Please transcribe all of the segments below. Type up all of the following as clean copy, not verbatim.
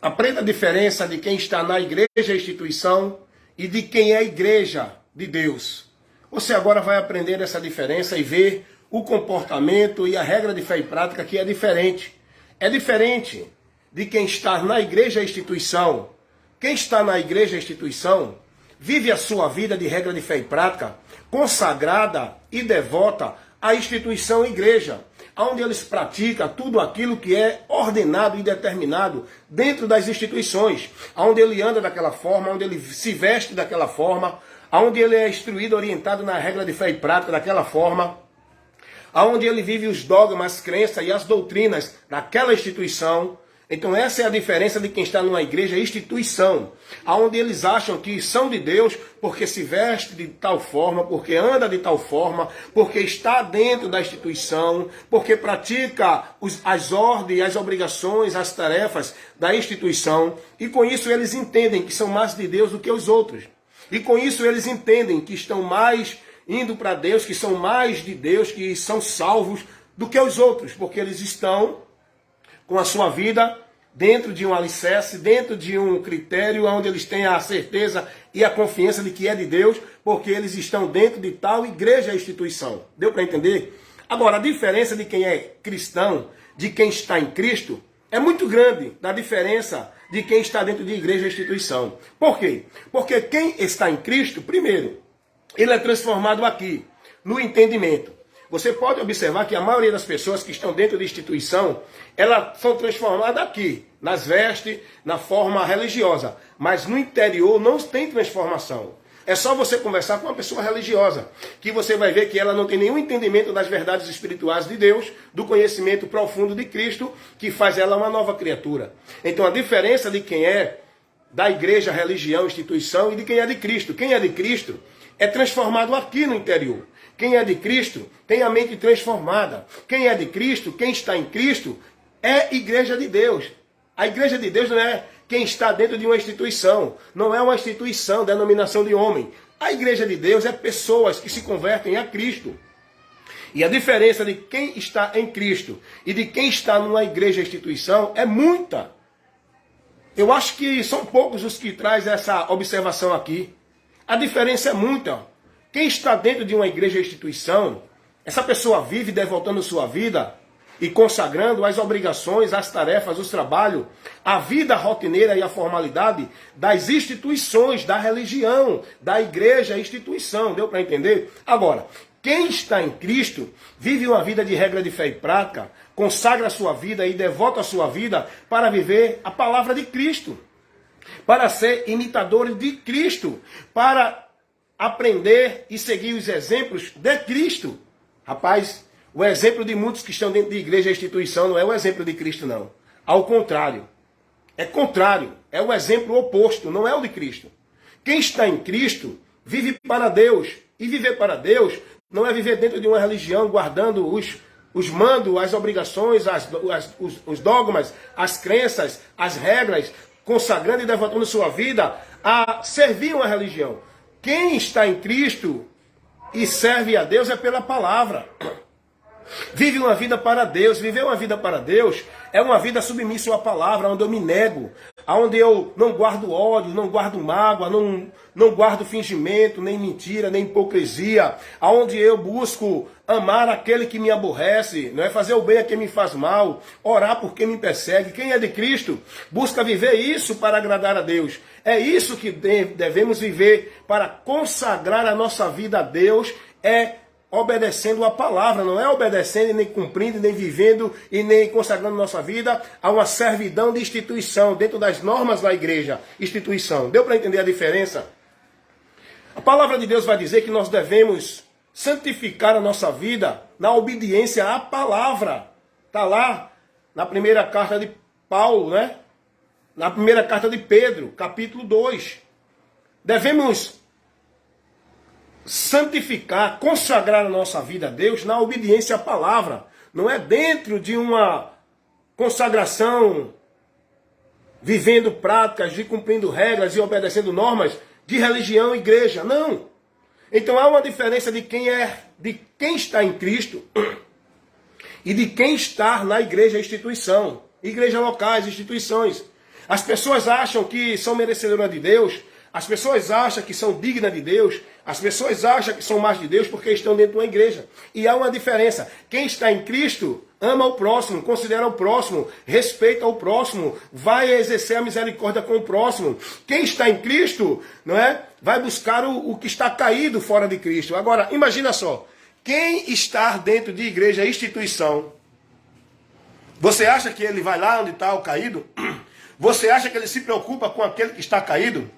Aprenda a diferença de quem está na igreja, instituição, e de quem é a igreja de Deus. Você agora vai aprender essa diferença e ver o comportamento e a regra de fé e prática que é diferente. É diferente de quem está na igreja, instituição. Quem está na igreja, instituição, vive a sua vida de regra de fé e prática, consagrada e devota à instituição igreja, onde eles praticam tudo aquilo que é ordenado e determinado dentro das instituições, onde ele anda daquela forma, onde ele se veste daquela forma, onde ele é instruído, orientado na regra de fé e prática daquela forma, onde ele vive os dogmas, as crenças e as doutrinas daquela instituição. Então essa é a diferença de quem está numa igreja instituição, onde eles acham que são de Deus porque se veste de tal forma, porque anda de tal forma, porque está dentro da instituição, porque pratica as ordens, as obrigações, as tarefas da instituição, e com isso eles entendem que são mais de Deus do que os outros. E com isso eles entendem que estão mais indo para Deus, que são mais de Deus, que são salvos do que os outros, porque eles estão com a sua vida dentro de um alicerce, dentro de um critério onde eles têm a certeza e a confiança de que é de Deus, porque eles estão dentro de tal igreja e instituição. Deu para entender? Agora, a diferença de quem é cristão, de quem está em Cristo, é muito grande da diferença de quem está dentro de igreja e instituição. Por quê? Porque quem está em Cristo, primeiro, ele é transformado aqui, no entendimento. Você pode observar que a maioria das pessoas que estão dentro de instituição, elas são transformadas aqui, nas vestes, na forma religiosa. Mas no interior não tem transformação. É só você conversar com uma pessoa religiosa, que você vai ver que ela não tem nenhum entendimento das verdades espirituais de Deus, do conhecimento profundo de Cristo, que faz ela uma nova criatura. Então a diferença de quem é da igreja, religião, instituição e de quem é de Cristo. Quem é de Cristo é transformado aqui no interior. Quem é de Cristo tem a mente transformada. Quem é de Cristo, quem está em Cristo, é igreja de Deus. A igreja de Deus não é quem está dentro de uma instituição. Não é uma instituição, denominação de homem. A igreja de Deus é pessoas que se convertem a Cristo. E a diferença de quem está em Cristo e de quem está numa igreja instituição é muita. Eu acho que são poucos os que trazem essa observação aqui. A diferença é muita. Quem está dentro de uma igreja instituição, essa pessoa vive devotando sua vida e consagrando as obrigações, as tarefas, os trabalhos, a vida rotineira e a formalidade das instituições, da religião, da igreja, instituição. Deu para entender? Agora, quem está em Cristo vive uma vida de regra de fé e prática, consagra a sua vida e devota a sua vida para viver a palavra de Cristo, para ser imitadores de Cristo, para aprender e seguir os exemplos de Cristo. Rapaz, o exemplo de muitos que estão dentro de igreja e instituição não é o exemplo de Cristo, não. Ao contrário. É contrário. É o exemplo oposto, não é o de Cristo. Quem está em Cristo vive para Deus. E viver para Deus não é viver dentro de uma religião, guardando os mandos, as obrigações, os dogmas, as crenças, as regras, consagrando e devotando sua vida a servir uma religião. Quem está em Cristo e serve a Deus é pela palavra. Vive uma vida para Deus. Viver uma vida para Deus é uma vida submissa à palavra, onde eu me nego, onde eu não guardo ódio, não guardo mágoa, não guardo fingimento, nem mentira, nem hipocrisia, onde eu busco amar aquele que me aborrece, não é fazer o bem a quem me faz mal, orar por quem me persegue. Quem é de Cristo busca viver isso para agradar a Deus. É isso que devemos viver para consagrar a nossa vida a Deus, é obedecendo a palavra, não é obedecendo, nem cumprindo, nem vivendo e nem consagrando nossa vida a uma servidão de instituição, dentro das normas da igreja, instituição. Deu para entender a diferença? A palavra de Deus vai dizer que nós devemos santificar a nossa vida na obediência à palavra. Está lá na primeira carta de Paulo, né? Na primeira carta de Pedro, capítulo 2. Devemos santificar, consagrar a nossa vida a Deus na obediência à palavra. Não é dentro de uma consagração, vivendo práticas, de cumprindo regras e obedecendo normas de religião e igreja. Não. Então há uma diferença de quem está em Cristo e de quem está na igreja e instituição. Igrejas locais, instituições. As pessoas acham que são merecedoras de Deus, as pessoas acham que são dignas de Deus, as pessoas acham que são mais de Deus porque estão dentro de uma igreja. E há uma diferença. Quem está em Cristo ama o próximo, considera o próximo, respeita o próximo, vai exercer a misericórdia com o próximo. Quem está em Cristo, não é? Vai buscar o que está caído fora de Cristo. Agora, imagina só. Quem está dentro de igreja, instituição, você acha que ele vai lá onde está o caído? Você acha que ele se preocupa com aquele que está caído?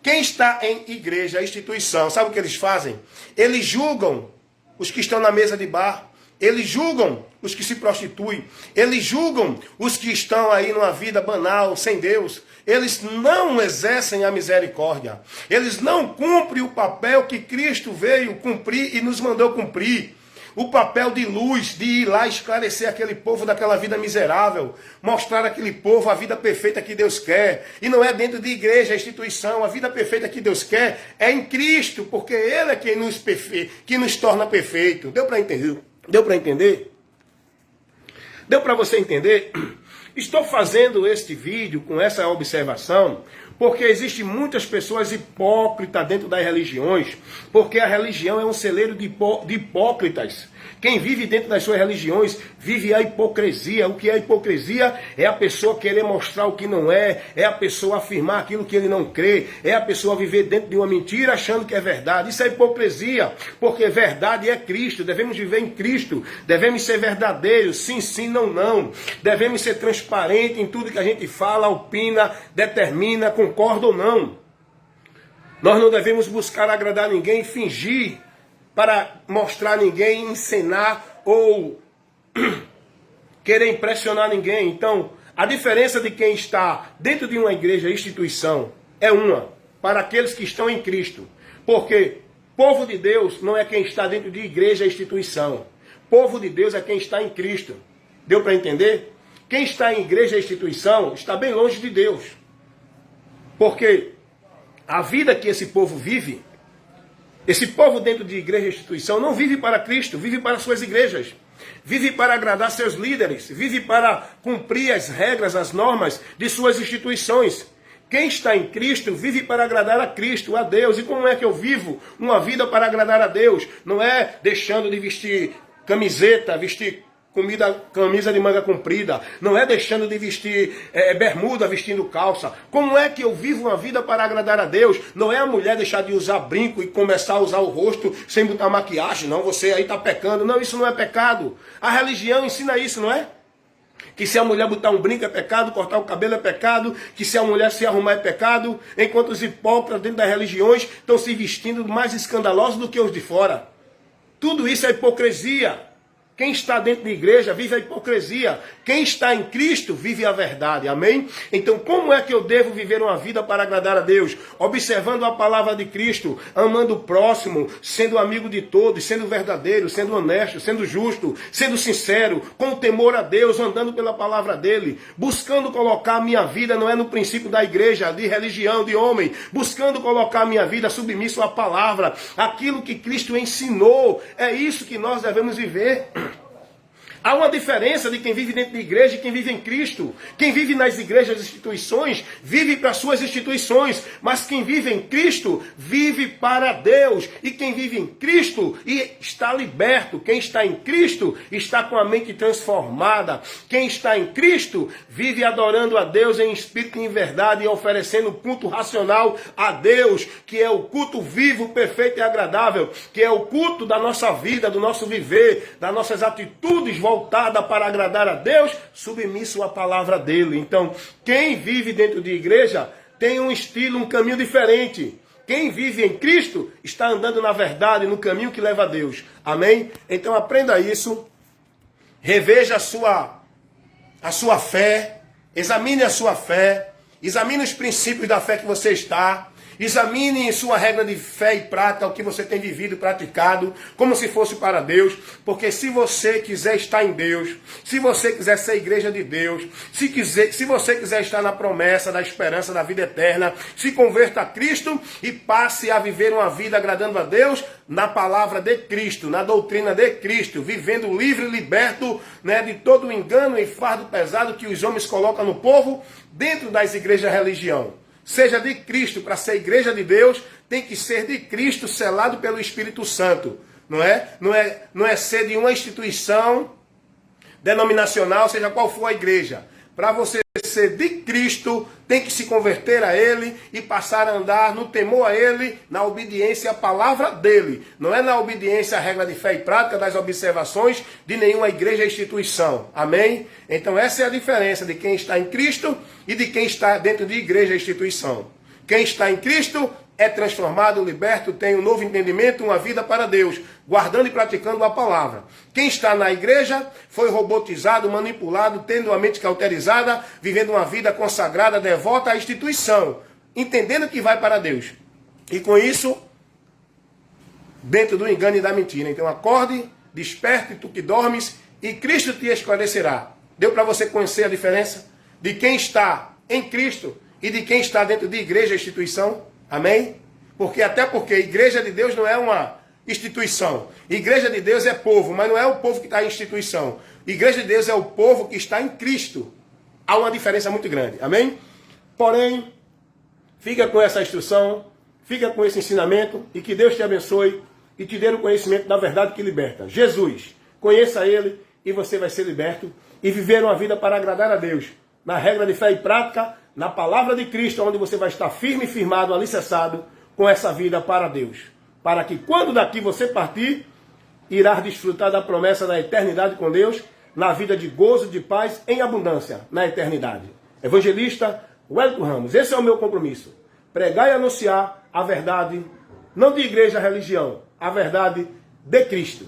Quem está em igreja, instituição, sabe o que eles fazem? Eles julgam os que estão na mesa de bar. Eles julgam os que se prostituem. Eles julgam os que estão aí numa vida banal, sem Deus. Eles não exercem a misericórdia. Eles não cumprem o papel que Cristo veio cumprir e nos mandou cumprir. O papel de luz, de ir lá esclarecer aquele povo daquela vida miserável, mostrar aquele povo a vida perfeita que Deus quer. E não é dentro de igreja, instituição, a vida perfeita que Deus quer é em Cristo, porque Ele é quem nos torna perfeito. Deu para entender? Deu para entender? Deu para você entender? Estou fazendo este vídeo com essa observação porque existem muitas pessoas hipócritas dentro das religiões, porque a religião é um celeiro de hipócritas. Quem vive dentro das suas religiões vive a hipocrisia. O que é hipocrisia? É a pessoa querer mostrar o que não é a pessoa afirmar aquilo que ele não crê, é a pessoa viver dentro de uma mentira achando que é verdade. Isso é hipocrisia, porque verdade é Cristo, devemos viver em Cristo, devemos ser verdadeiros, sim, sim, não, não. Devemos ser transparentes em tudo que a gente fala, opina, determina, concorda ou não. Nós não devemos buscar agradar ninguém, fingir para mostrar ninguém, encenar ou querer impressionar ninguém. Então, a diferença de quem está dentro de uma igreja, instituição, é uma, para aqueles que estão em Cristo. Porque povo de Deus não é quem está dentro de igreja, instituição. Povo de Deus é quem está em Cristo. Deu para entender? Quem está em igreja, instituição, está bem longe de Deus. Porque a vida que esse povo vive, esse povo dentro de igreja e instituição não vive para Cristo, vive para suas igrejas. Vive para agradar seus líderes, vive para cumprir as regras, as normas de suas instituições. Quem está em Cristo vive para agradar a Cristo, a Deus. E como é que eu vivo uma vida para agradar a Deus? Não é deixando de vestir camiseta, vestir camisa de manga comprida, não é deixando de vestir bermuda, vestindo calça. Como é que eu vivo uma vida para agradar a Deus? Não é a mulher deixar de usar brinco e começar a usar o rosto sem botar maquiagem. Não, você aí está pecando. Não, isso não é pecado. A religião ensina isso, não é? Que se a mulher botar um brinco é pecado, cortar o cabelo é pecado, que se a mulher se arrumar é pecado, enquanto os hipócritas dentro das religiões estão se vestindo mais escandalosos do que os de fora. Tudo isso é hipocrisia. Quem está dentro da igreja vive a hipocrisia. Quem está em Cristo vive a verdade. Amém? Então, como é que eu devo viver uma vida para agradar a Deus? Observando a palavra de Cristo, amando o próximo, sendo amigo de todos, sendo verdadeiro, sendo honesto, sendo justo, sendo sincero, com temor a Deus, andando pela palavra dele, buscando colocar a minha vida, não é no princípio da igreja, de religião, de homem, buscando colocar a minha vida submisso à palavra, aquilo que Cristo ensinou. É isso que nós devemos viver. Há uma diferença de quem vive dentro da igreja e quem vive em Cristo. Quem vive nas igrejas e instituições, vive para suas instituições. Mas quem vive em Cristo, vive para Deus. E quem vive em Cristo está liberto. Quem está em Cristo está com a mente transformada. Quem está em Cristo vive adorando a Deus em espírito e em verdade e oferecendo culto racional a Deus, que é o culto vivo, perfeito e agradável, que é o culto da nossa vida, do nosso viver, das nossas atitudes voltada para agradar a Deus, submisso à palavra dele. Então, quem vive dentro de igreja tem um estilo, um caminho diferente. Quem vive em Cristo está andando na verdade, no caminho que leva a Deus. Amém? Então aprenda isso, reveja a sua fé, examine a sua fé, examine os princípios da fé que você está. Examine sua regra de fé e prática, o que você tem vivido e praticado, como se fosse para Deus. Porque se você quiser estar em Deus, se você quiser ser igreja de Deus, se você quiser estar na promessa, da esperança, da vida eterna, se converta a Cristo e passe a viver uma vida agradando a Deus na palavra de Cristo, na doutrina de Cristo, vivendo livre e liberto, né, de todo o engano e fardo pesado que os homens colocam no povo dentro das igrejas religião. Seja de Cristo, para ser igreja de Deus, tem que ser de Cristo, selado pelo Espírito Santo. Não é ser de uma instituição denominacional, seja qual for a igreja. Para você ser de Cristo, tem que se converter a Ele e passar a andar no temor a Ele, na obediência à palavra dEle. Não é na obediência à regra de fé e prática das observações de nenhuma igreja ou instituição. Amém? Então essa é a diferença de quem está em Cristo e de quem está dentro de igreja ou instituição. Quem está em Cristo é transformado, liberto, tem um novo entendimento, uma vida para Deus, guardando e praticando a palavra. Quem está na igreja foi robotizado, manipulado, tendo a mente cauterizada, vivendo uma vida consagrada, devota à instituição, entendendo que vai para Deus. E com isso, dentro do engano e da mentira. Então acorde, desperte, tu que dormes, e Cristo te esclarecerá. Deu para você conhecer a diferença de quem está em Cristo e de quem está dentro de igreja e instituição? Amém? Até porque a igreja de Deus não é uma instituição. Igreja de Deus é povo, mas não é o povo que está em instituição. Igreja de Deus é o povo que está em Cristo. Há uma diferença muito grande. Amém? Porém, fica com essa instrução, fica com esse ensinamento e que Deus te abençoe e te dê o conhecimento da verdade que liberta. Jesus, conheça Ele e você vai ser liberto e viver uma vida para agradar a Deus. Na regra de fé e prática, na palavra de Cristo, onde você vai estar firme, firmado, alicerçado com essa vida para Deus. Para que quando daqui você partir, irás desfrutar da promessa da eternidade com Deus, na vida de gozo, de paz, em abundância, na eternidade. Evangelista Wellington Ramos, esse é o meu compromisso. Pregar e anunciar a verdade, não de igreja, religião, a verdade de Cristo.